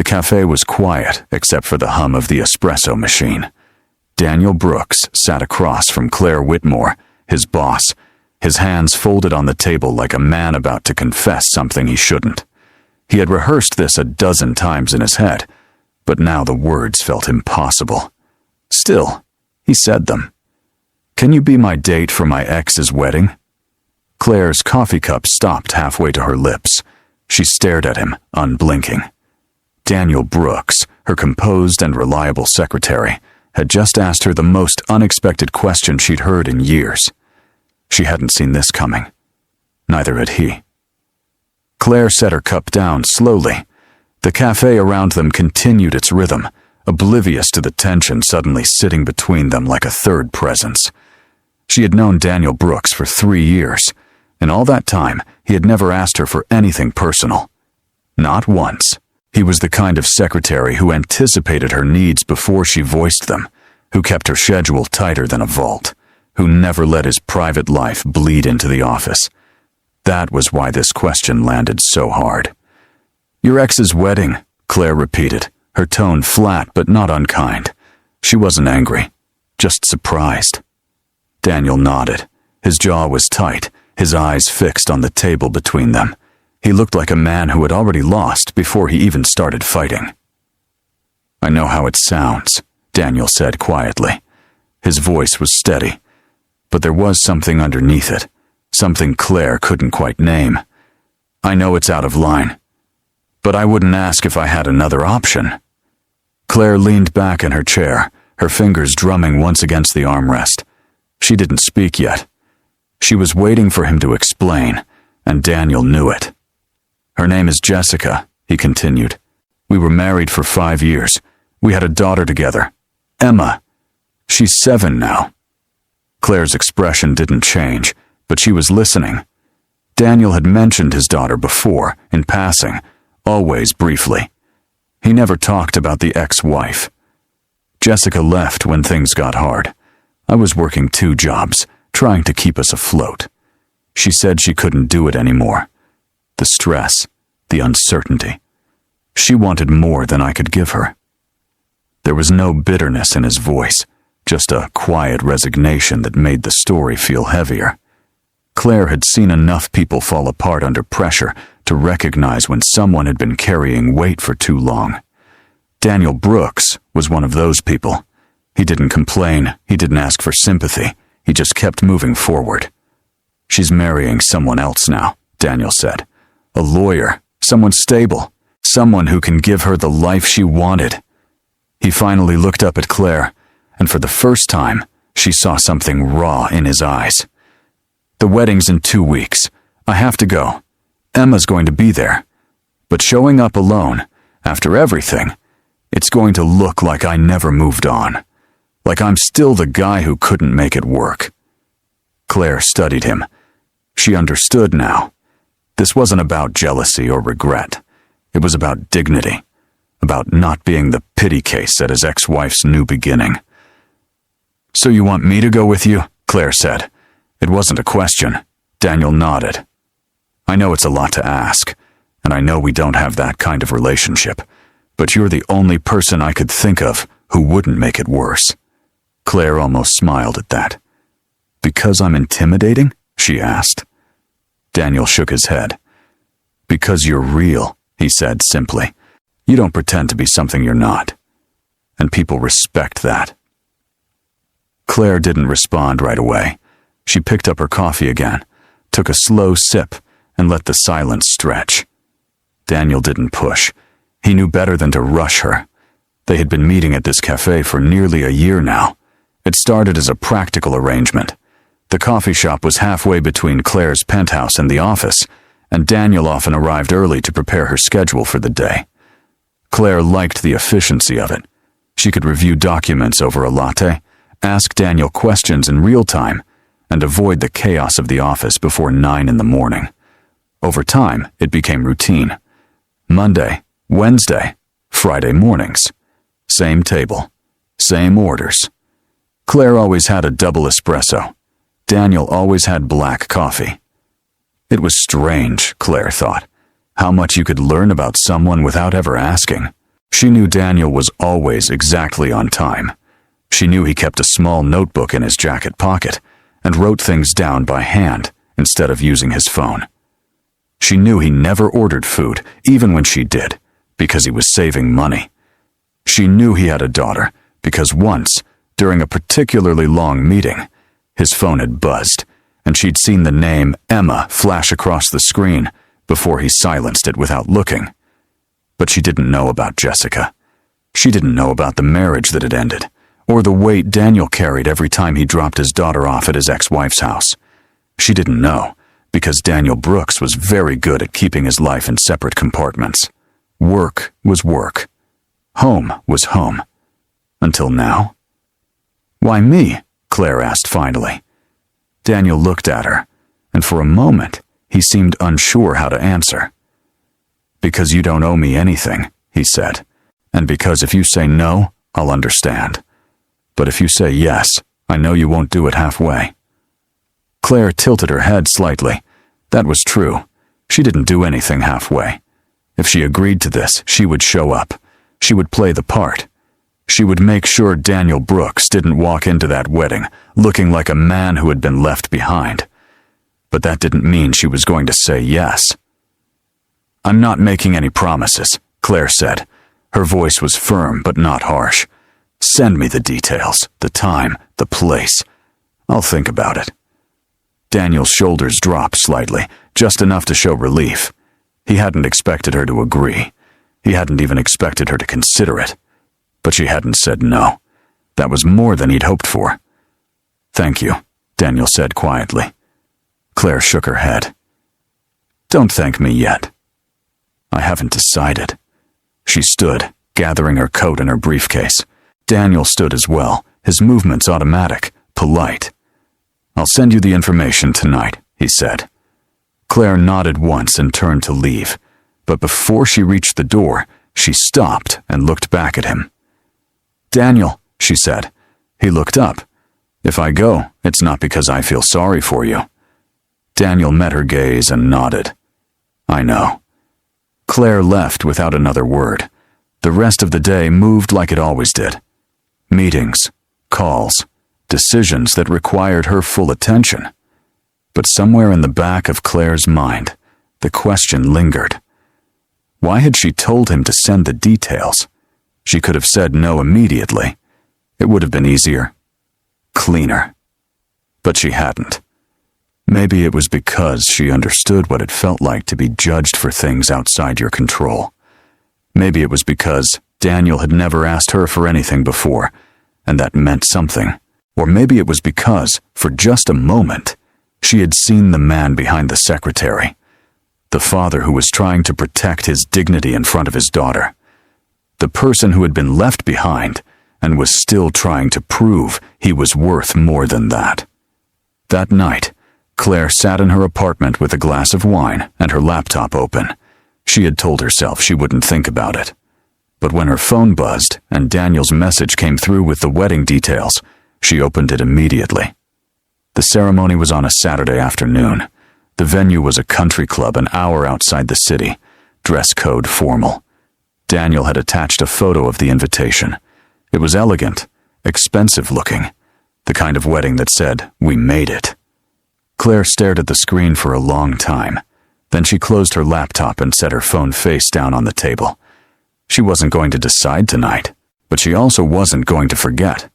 The cafe was quiet except for the hum of the espresso machine. Daniel Brooks sat across from Claire Whitmore, his boss, his hands folded on the table like a man about to confess something he shouldn't. He had rehearsed this a dozen times in his head, but now the words felt impossible. Still, he said them. "Can you be my date for my ex's wedding?" Claire's coffee cup stopped halfway to her lips. She stared at him, unblinking. Daniel Brooks, her composed and reliable secretary, had just asked her the most unexpected question she'd heard in years. She hadn't seen this coming. Neither had he. Claire set her cup down slowly. The cafe around them continued its rhythm, oblivious to the tension suddenly sitting between them like a third presence. She had known Daniel Brooks for 3 years. In all that time, he had never asked her for anything personal. Not once. He was the kind of secretary who anticipated her needs before she voiced them, who kept her schedule tighter than a vault, who never let his private life bleed into the office. That was why this question landed so hard. "Your ex's wedding," Claire repeated, her tone flat but not unkind. She wasn't angry, just surprised. Daniel nodded. His jaw was tight, his eyes fixed on the table between them. He looked like a man who had already lost before he even started fighting. "I know how it sounds," Daniel said quietly. His voice was steady, but there was something underneath it, something Claire couldn't quite name. "I know it's out of line, but I wouldn't ask if I had another option." Claire leaned back in her chair, her fingers drumming once against the armrest. She didn't speak yet. She was waiting for him to explain, and Daniel knew it. "Her name is Jessica," he continued. "We were married for 5 years. We had a daughter together, Emma. She's 7 now." Claire's expression didn't change, but she was listening. Daniel had mentioned his daughter before, in passing, always briefly. He never talked about the ex-wife. "Jessica left when things got hard. I was working 2 jobs, trying to keep us afloat. She said she couldn't do it anymore. The stress, the uncertainty. She wanted more than I could give her." There was no bitterness in his voice, just a quiet resignation that made the story feel heavier. Claire had seen enough people fall apart under pressure to recognize when someone had been carrying weight for too long. Daniel Brooks was one of those people. He didn't complain, he didn't ask for sympathy, he just kept moving forward. "She's marrying someone else now," Daniel said. "A lawyer, someone stable, someone who can give her the life she wanted." He finally looked up at Claire, and for the first time, she saw something raw in his eyes. "The wedding's in 2 weeks. I have to go. Emma's going to be there. But showing up alone, after everything, it's going to look like I never moved on. Like I'm still the guy who couldn't make it work." Claire studied him. She understood now. This wasn't about jealousy or regret. It was about dignity, about not being the pity case at his ex-wife's new beginning. "So you want me to go with you?" Claire said. It wasn't a question. Daniel nodded. "I know it's a lot to ask, and I know we don't have that kind of relationship, but you're the only person I could think of who wouldn't make it worse." Claire almost smiled at that. "Because I'm intimidating?" she asked. Daniel shook his head. "Because you're real," he said simply. "You don't pretend to be something you're not. And people respect that." Claire didn't respond right away. She picked up her coffee again, took a slow sip, and let the silence stretch. Daniel didn't push. He knew better than to rush her. They had been meeting at this cafe for nearly a year now. It started as a practical arrangement. The coffee shop was halfway between Claire's penthouse and the office, and Daniel often arrived early to prepare her schedule for the day. Claire liked the efficiency of it. She could review documents over a latte, ask Daniel questions in real time, and avoid the chaos of the office before 9 in the morning. Over time, it became routine. Monday, Wednesday, Friday mornings. Same table, same orders. Claire always had a double espresso. Daniel always had black coffee. It was strange, Claire thought, how much you could learn about someone without ever asking. She knew Daniel was always exactly on time. She knew he kept a small notebook in his jacket pocket and wrote things down by hand instead of using his phone. She knew he never ordered food, even when she did, because he was saving money. She knew he had a daughter because once, during a particularly long meeting, his phone had buzzed, and she'd seen the name Emma flash across the screen before he silenced it without looking. But she didn't know about Jessica. She didn't know about the marriage that had ended, or the weight Daniel carried every time he dropped his daughter off at his ex-wife's house. She didn't know, because Daniel Brooks was very good at keeping his life in separate compartments. Work was work. Home was home. Until now. "Why me?" Claire asked finally. Daniel looked at her, and for a moment, he seemed unsure how to answer. "Because you don't owe me anything," he said, "and because if you say no, I'll understand. But if you say yes, I know you won't do it halfway." Claire tilted her head slightly. That was true. She didn't do anything halfway. If she agreed to this, she would show up. She would play the part. She would make sure Daniel Brooks didn't walk into that wedding looking like a man who had been left behind. But that didn't mean she was going to say yes. "I'm not making any promises," Claire said. Her voice was firm but not harsh. "Send me the details, the time, the place. I'll think about it." Daniel's shoulders dropped slightly, just enough to show relief. He hadn't expected her to agree. He hadn't even expected her to consider it. But she hadn't said no. That was more than he'd hoped for. "Thank you," Daniel said quietly. Claire shook her head. "Don't thank me yet." "I haven't decided." She stood, gathering her coat and her briefcase. Daniel stood as well, his movements automatic, polite. "I'll send you the information tonight," he said. Claire nodded once and turned to leave, but before she reached the door, she stopped and looked back at him. "Daniel," she said. He looked up. "If I go, it's not because I feel sorry for you." Daniel met her gaze and nodded. "I know." Claire left without another word. The rest of the day moved like it always did. Meetings, calls, decisions that required her full attention. But somewhere in the back of Claire's mind, the question lingered. Why had she told him to send the details? She could have said no immediately. It would have been easier, cleaner. But she hadn't. Maybe it was because she understood what it felt like to be judged for things outside your control. Maybe it was because Daniel had never asked her for anything before, and that meant something. Or maybe it was because, for just a moment, she had seen the man behind the secretary, the father who was trying to protect his dignity in front of his daughter, the person who had been left behind and was still trying to prove he was worth more than that. That night, Claire sat in her apartment with a glass of wine and her laptop open. She had told herself she wouldn't think about it. But when her phone buzzed and Daniel's message came through with the wedding details, she opened it immediately. The ceremony was on a Saturday afternoon. The venue was a country club an hour outside the city, dress code formal. Daniel had attached a photo of the invitation. It was elegant, expensive looking, the kind of wedding that said, "We made it." Claire stared at the screen for a long time. Then she closed her laptop and set her phone face down on the table. She wasn't going to decide tonight, but she also wasn't going to forget.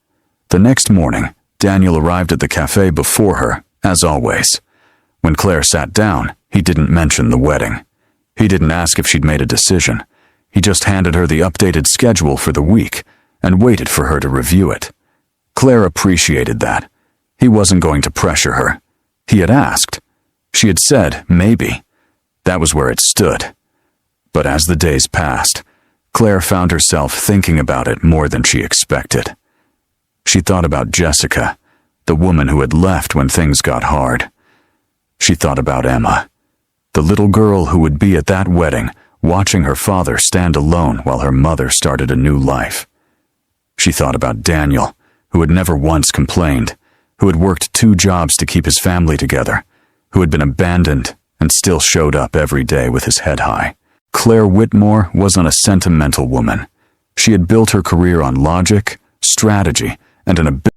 The next morning, Daniel arrived at the cafe before her, as always. When Claire sat down, he didn't mention the wedding. He didn't ask if she'd made a decision. He just handed her the updated schedule for the week and waited for her to review it. Claire appreciated that. He wasn't going to pressure her. He had asked. She had said, maybe. That was where it stood. But as the days passed, Claire found herself thinking about it more than she expected. She thought about Jessica, the woman who had left when things got hard. She thought about Emma, the little girl who would be at that wedding, watching her father stand alone while her mother started a new life. She thought about Daniel, who had never once complained, who had worked 2 jobs to keep his family together, who had been abandoned and still showed up every day with his head high. Claire Whitmore wasn't a sentimental woman. She had built her career on logic, strategy, and an ability